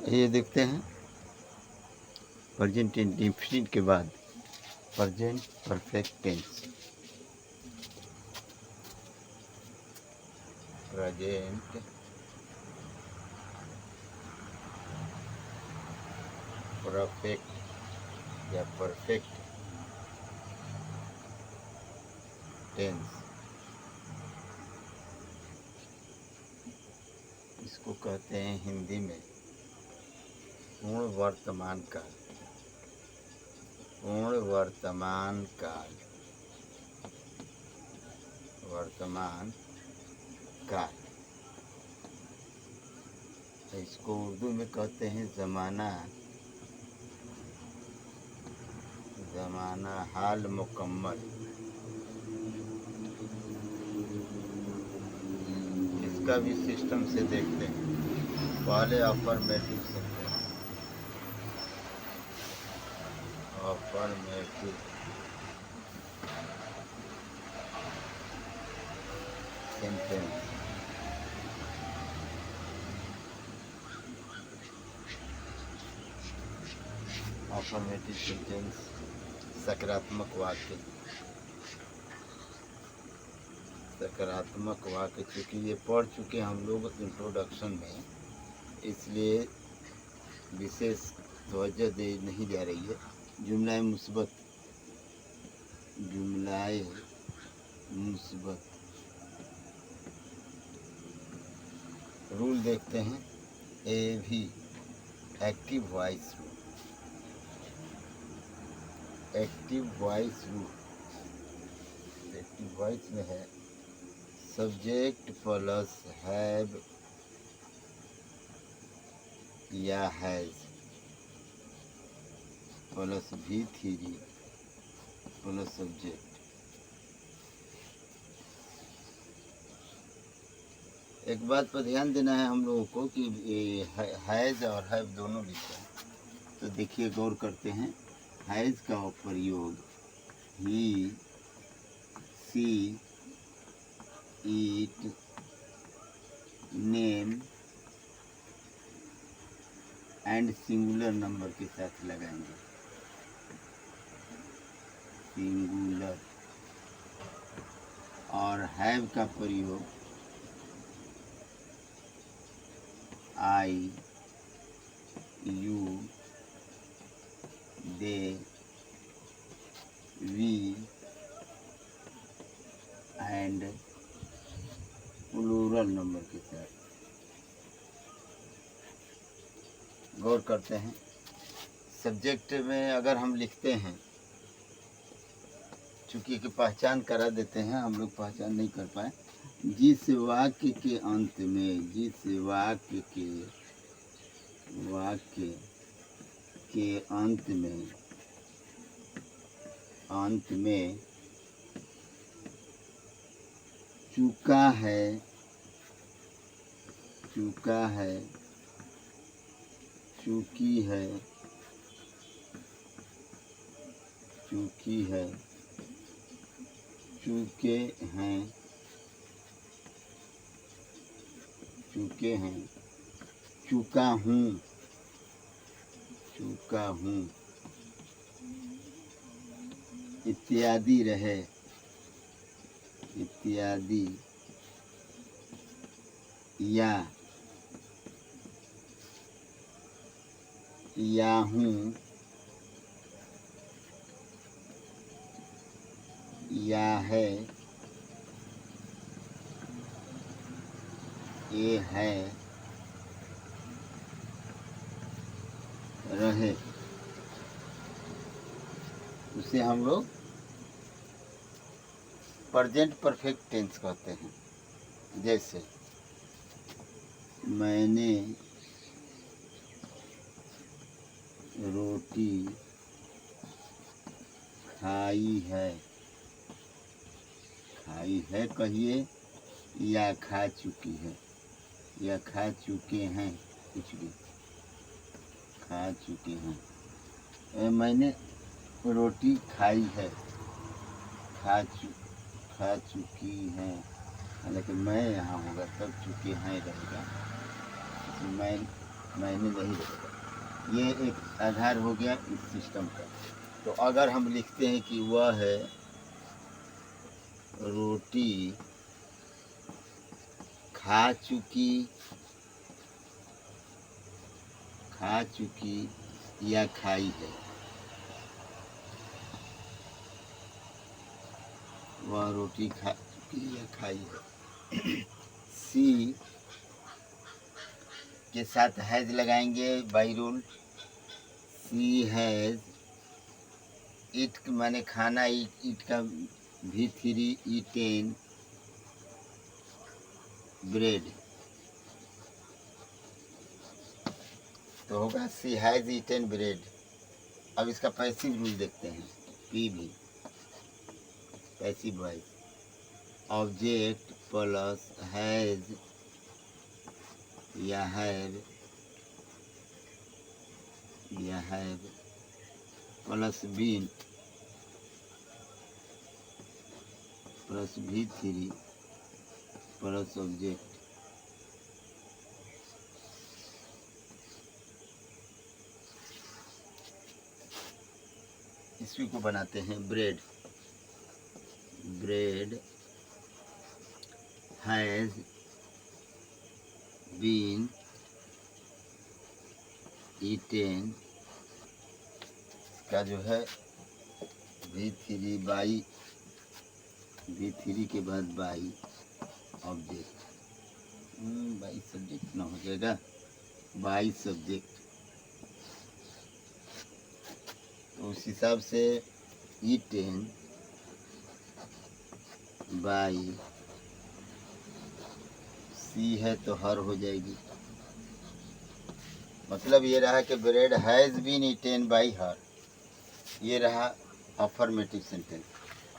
ये देखते हैं प्रेजेंट इंडेफिनिट के बाद present perfect tense. Present perfect या परफेक्ट टेंस, इसको कहते हैं हिंदी में पूर्ण वर्तमान काल। पूर्ण वर्तमान काल, वर्तमान काल। इसको उर्दू में कहते हैं ज़माना, ज़माना हाल मुकम्मल। इसका भी सिस्टम से देखते हैं। पहले affirmative sentence, affirmative sentence. Affirmative sentence सकारात्मक वाक्य। सकारात्मक वाक्य चूँकि ये पढ़ चुके हम लोग इंट्रोडक्शन में, इसलिए विशेष तवज्जो दे नहीं जा रही है। जुमलाए मुस्बत, जुमलाए मुस्बत। रूल देखते हैं। ए भी active voice rule. Active voice rule, active voice में है सब्जेक्ट प्लस हैव या has plus V3 plus subject. एक बात पर ध्यान देना है हम लोगों को कि हैज और हैव दोनों लिखते हैं। तो देखिए, गौर करते हैं। हैज का प्रयोग he, she, it, name and singular number के साथ लगाएंगे। सिंगुलर। और हैव का प्रयोग I, you, they, we and plural number के साथ। गौर करते हैं। सब्जेक्ट में अगर हम लिखते हैं, चूँकि कि पहचान करा देते हैं, हम लोग पहचान नहीं कर पाए। जिस वाक्य के अंत में, जिस वाक्य के अंत में चूका है, चूका है, चूकी है, चूकी है, चूके हैं, चूके हैं, चूका हूँ, चूका हूँ, इत्यादि रहे, इत्यादि, या हूँ, या है, ये है, रहे, उसे हम लोग प्रेजेंट परफेक्ट टेंस कहते हैं। जैसे मैंने रोटी खाई है, खाई है कहिए, या खा चुकी है, या खा चुके हैं, कुछ भी, खा चुके हैं। मैंने रोटी खाई है, खा चुकी हैं, लेकिन मैं यहाँ होगा तब चुके हैं रहेगा। मैं मायने नहीं रखेगा। ये एक आधार हो गया इस सिस्टम का। तो अगर हम लिखते हैं कि वह है रोटी खा चुकी या खाई है, वह रोटी खा चुकी या खाई है। सी के साथ हैज लगाएंगे by rule. She has eat माने खाना, इट का V3 ईटेन ब्रेड, तो होगा सी हैज ईटेन ब्रेड। अब इसका पैसिव रूल देखते हैं। पी भी passive voice, object plus has या have plus been plus V3 plus object. इसी को बनाते हैं bread. Bread has been eaten का जो है V3 बाई, V3 के बाद बाई ऑब्जेक्ट, बाई सब्जेक्ट ना हो जाएगा, बाई सब्जेक्ट। तो उस हिसाब से ईटेन बाई सी है तो हर हो जाएगी। मतलब ये रहा कि bread has been eaten by her, ये रहा अफर्मेटिव सेंटेंस।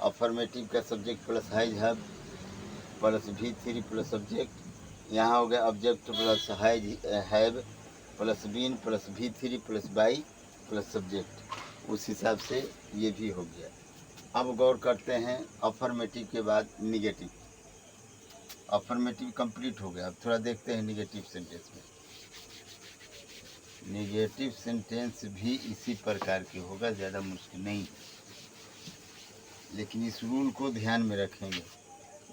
अफर्मेटिव का subject plus has have plus V3 plus object. यहाँ हो गया object plus has have plus been plus V3 plus by plus subject. उस हिसाब से ये भी हो गया। अब गौर करते हैं अफर्मेटिव के बाद निगेटिव। अफर्मेटिव कंप्लीट हो गया। अब थोड़ा देखते हैं निगेटिव सेंटेंस में। निगेटिव सेंटेंस भी इसी प्रकार के होगा, ज़्यादा मुश्किल नहीं, लेकिन इस रूल को ध्यान में रखेंगे।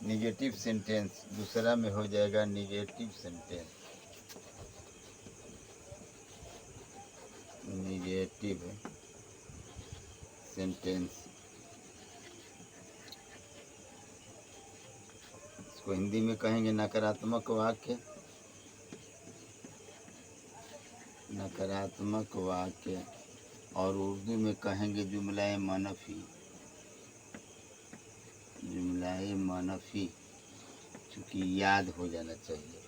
निगेटिव सेंटेंस दूसरा में हो जाएगा निगेटिव सेंटेंस, निगेटिव सेंटेंस। इसको हिंदी में कहेंगे नकारात्मक वाक्य। नकारात्मक वाक्य, और उर्दू में कहेंगे जुमला मनफी। जुमला मनफी चूँकि याद हो जाना चाहिए।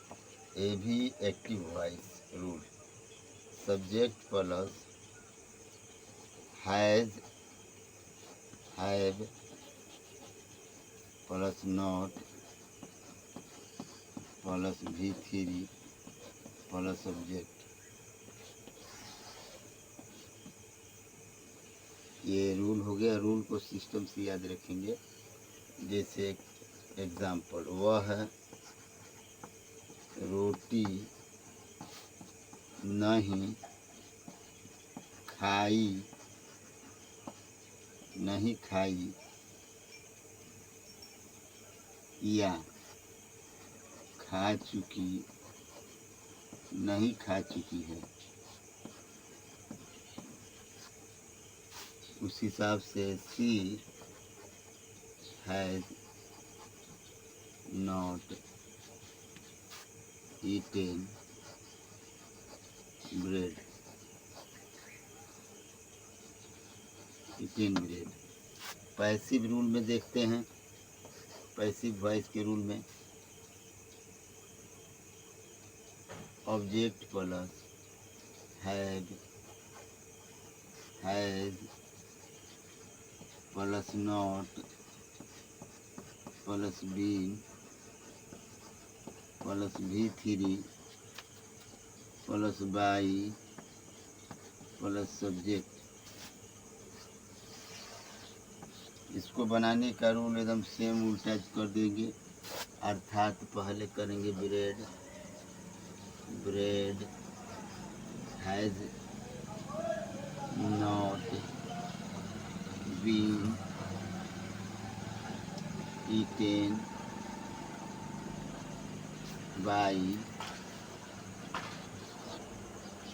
ये भी active voice rule. Subject plus has have plus not plus V3 plus object. ये रूल हो गया। रूल को सिस्टम से याद रखेंगे। जैसे एग्जाम्पल, वह रोटी नहीं खाई या नहीं खा चुकी है। उस हिसाब से she has not eaten bread. Passive rule में देखते हैं। पैसिव वॉइस के रूल में object plus have has plus not plus been plus V3 plus by plus subject. इसको बनाने का रूल एकदम सेम उल्टा कर देंगे। अर्थात पहले करेंगे bread has not been eaten by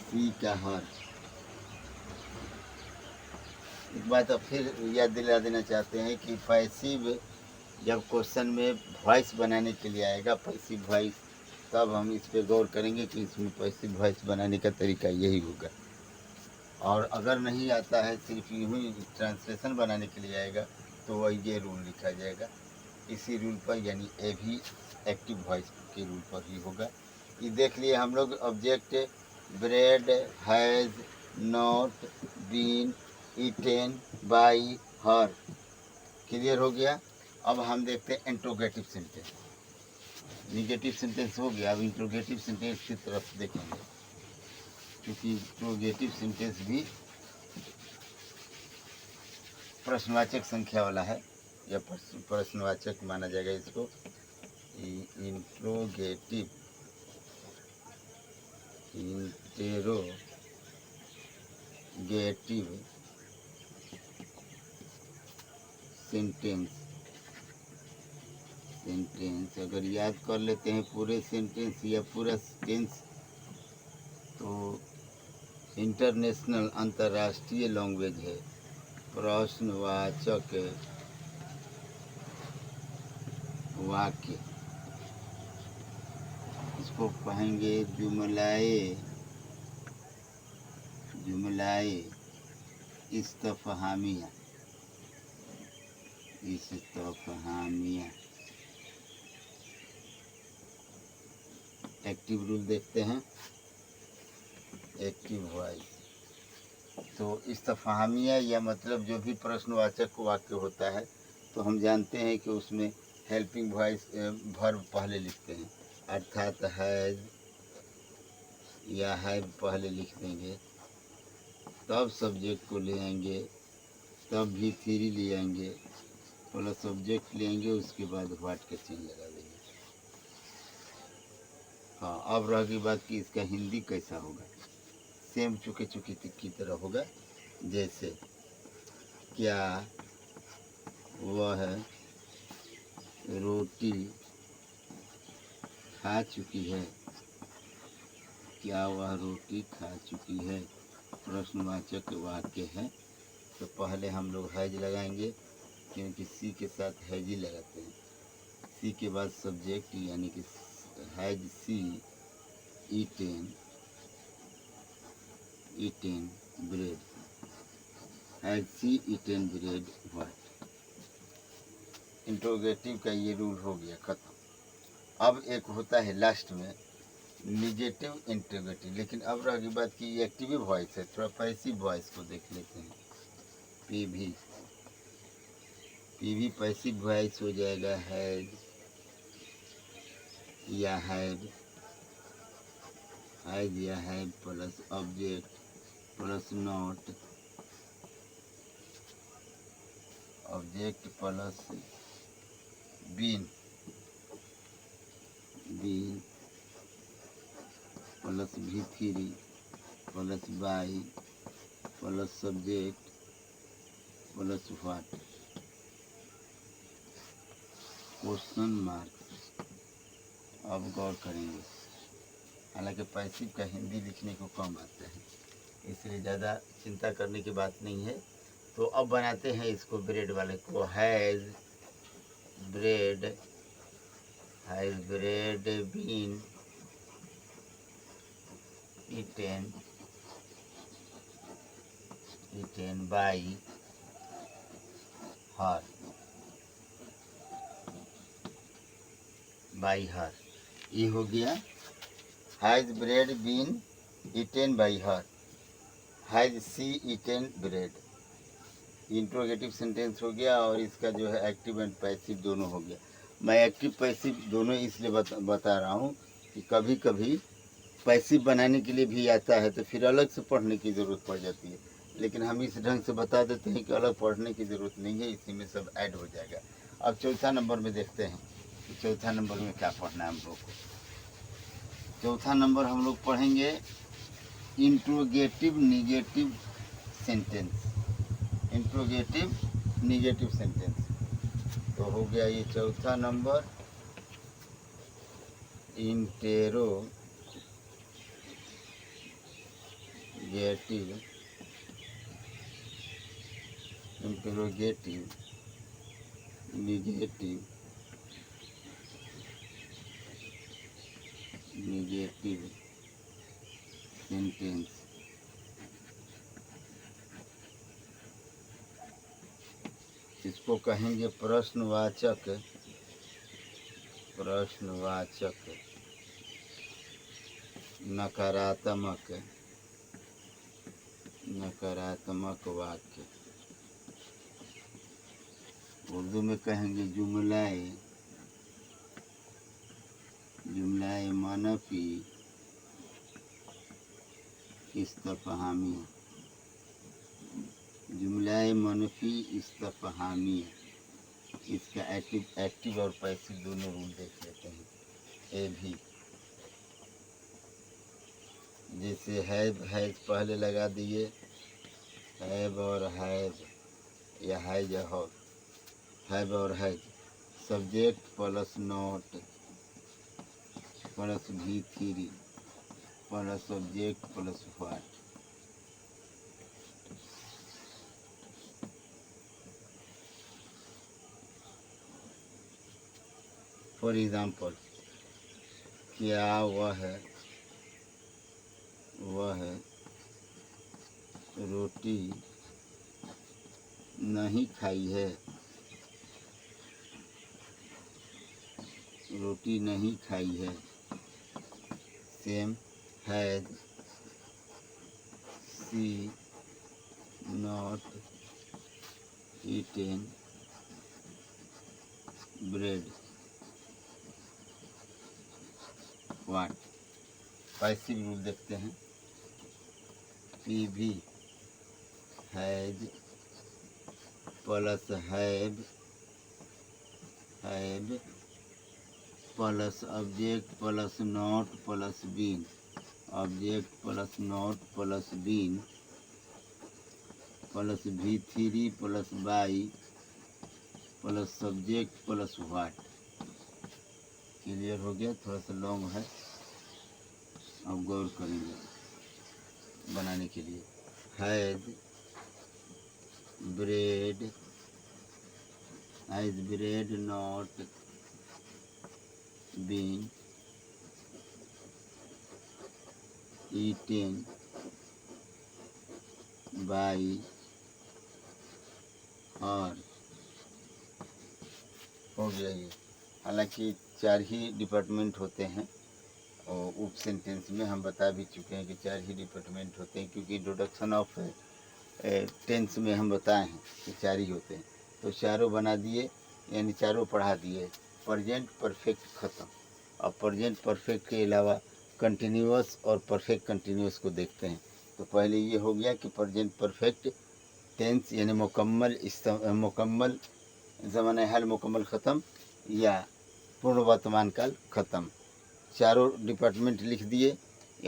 she का हर। एक बात अब फिर याद दिला देना चाहते हैं कि पैसिव जब क्वेश्चन में वॉइस बनाने के लिए आएगा, पैसिव वॉइस, तब हम इस पे गौर करेंगे कि इसमें पैसिव वॉइस बनाने का तरीका यही होगा। और अगर नहीं आता है, सिर्फ यूँ ही ट्रांसलेशन बनाने के लिए आएगा, तो वही ये रूल लिखा जाएगा। इसी रूल पर, यानी ए भी एक्टिव वॉइस के रूल पर ही होगा। ये देख लिए हम लोग। Object bread has not been eaten by her, clear हो गया। अब हम देखते हैं इंट्रोगेटिव सेंटेंस। निगेटिव सेंटेंस हो गया, अब इंट्रोगेटिव सेंटेंस की तरफ देखेंगे, क्योंकि इंट्रोगेटिव सेंटेंस भी प्रश्नवाचक संख्या वाला है, या प्रश्नवाचक माना जाएगा इसको। इंट्रोगेटिव सेंटेंस अगर याद कर लेते हैं पूरे सेंटेंस या पूरा टेंस, तो इंटरनेशनल अंतर्राष्ट्रीय लैंग्वेज है। प्रश्नवाचक वाक्य, इसको कहेंगे जुमलाए इस्तफहामिया। एक्टिव रूल देखते हैं, एक्टिव वॉइस। तो इस्तफहामिया या मतलब जो भी प्रश्नवाचक वाक्य होता है, तो हम जानते हैं कि उसमें हेल्पिंग वॉइस वर्ब पहले लिखते हैं, अर्थात हैज़ या हैव पहले लिख देंगे, तब सब्जेक्ट को ले आएंगे, तब भी थ्री ले आएंगे, प्लस सब्जेक्ट ले आएंगे, उसके बाद व्हाट का चिन्ह लगा देंगे। हाँ, अब रह गई बात कि इसका हिंदी कैसा होगा। सेम चुके चुकी की तरह होगा। जैसे क्या वह रोटी खा चुकी है, क्या वह रोटी खा चुकी है, प्रश्नवाचक वाक्य है। तो पहले हम लोग हैज लगाएंगे, क्योंकि सी के साथ हैज ही लगाते हैं। सी के बाद सब्जेक्ट, यानी कि has see eaten bread, has see eaten bread what. Interrogative का ये रूल हो गया खत्म। अब एक होता है लास्ट में निगेटिव इंट्रोगेटिव, लेकिन अब रह गई बात कि ये एक्टिव वॉइस है, थोड़ा पैसिव वॉइस को देख लेते हैं। पीवी पैसिव वॉइस हो जाएगा हैज या have plus object plus not, object plus been plus V three plus by plus subject plus what, question mark. अब गौर करेंगे, हालांकि पैसिव का हिंदी लिखने को कम आता है, इसलिए ज़्यादा चिंता करने की बात नहीं है। तो अब बनाते हैं इसको, ब्रेड वाले को। Has bread been eaten by her, ये हो गया has bread been eaten by her, has see eaten bread. Interrogative sentence हो गया, और इसका जो है एक्टिव एंड पैसिव दोनों हो गया। मैं एक्टिव पैसिव दोनों इसलिए बता रहा हूँ कि कभी कभी पैसिव बनाने के लिए भी आता है, तो फिर अलग से पढ़ने की ज़रूरत पड़ जाती है। लेकिन हम इस ढंग से बता देते हैं कि अलग पढ़ने की ज़रूरत नहीं है, इसी में सब ऐड हो जाएगा। अब चौथा नंबर में देखते हैं कि चौथा नंबर में क्या पढ़ना है हम लोग को। चौथा नंबर हम लोग पढ़ेंगे interrogative negative sentence, interrogative negative sentence. तो हो गया ये चौथा नंबर, इंटेरोगेटिव निगेटिव सेंटेंस। इसको कहेंगे प्रश्नवाचक नकारात्मक वाक्य। उर्दू में कहेंगे जुमलाए मनफी इस्तफहामी, जुमलाए मनफी इस्तफहामी। इसका एक्टिव और पैसिव दोनों रूल देख लेते हैं। ए भी जैसे हैज पहले लगा दिए, हैव और हैज या हैज और हैव और has, subject plus not plus V3 plus subject plus what. For example, क्या वह रोटी नहीं खाई है, रोटी नहीं खाई है। Same, has see not eaten bread. What. Passive rule देखते हैं। पी भी has plus have plus object plus not plus been, object plus not plus been plus V3 plus by plus subject plus what. Clear हो गया? थोड़ा सा long है, अब गौर करेंगे बनाने के लिए। Has bread not been eaten by और हो गया ये। हालांकि 4 ही डिपार्टमेंट होते हैं और उप सेंटेंस में हम बता भी चुके हैं कि 4 ही डिपार्टमेंट होते हैं, क्योंकि इंट्रोडक्शन ऑफ टेंस में हम बताए हैं कि 4 ही होते हैं। तो चारों बना दिए, यानी चारों पढ़ा दिए। प्रेजेंट परफेक्ट ख़त्म। अब प्रेजेंट परफेक्ट के अलावा कंटिन्यूअस और परफेक्ट कंटिन्यूअस को देखते हैं। तो पहले ये हो गया कि प्रेजेंट परफेक्ट टेंस यानी मुकम्मल ज़माने हाल मुकम्मल ख़त्म या पूर्ण वर्तमान काल ख़त्म। चारों डिपार्टमेंट लिख दिए।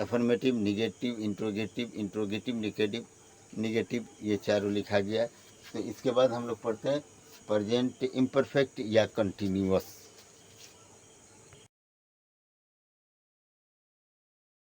अफर्मेटिव, निगेटिव, इंट्रोगेटिव, निगेटिव, ये चारों लिखा गया। तो इसके बाद हम लोग पढ़ते हैं प्रेजेंट इम्परफेक्ट या कंटिन्यूअस।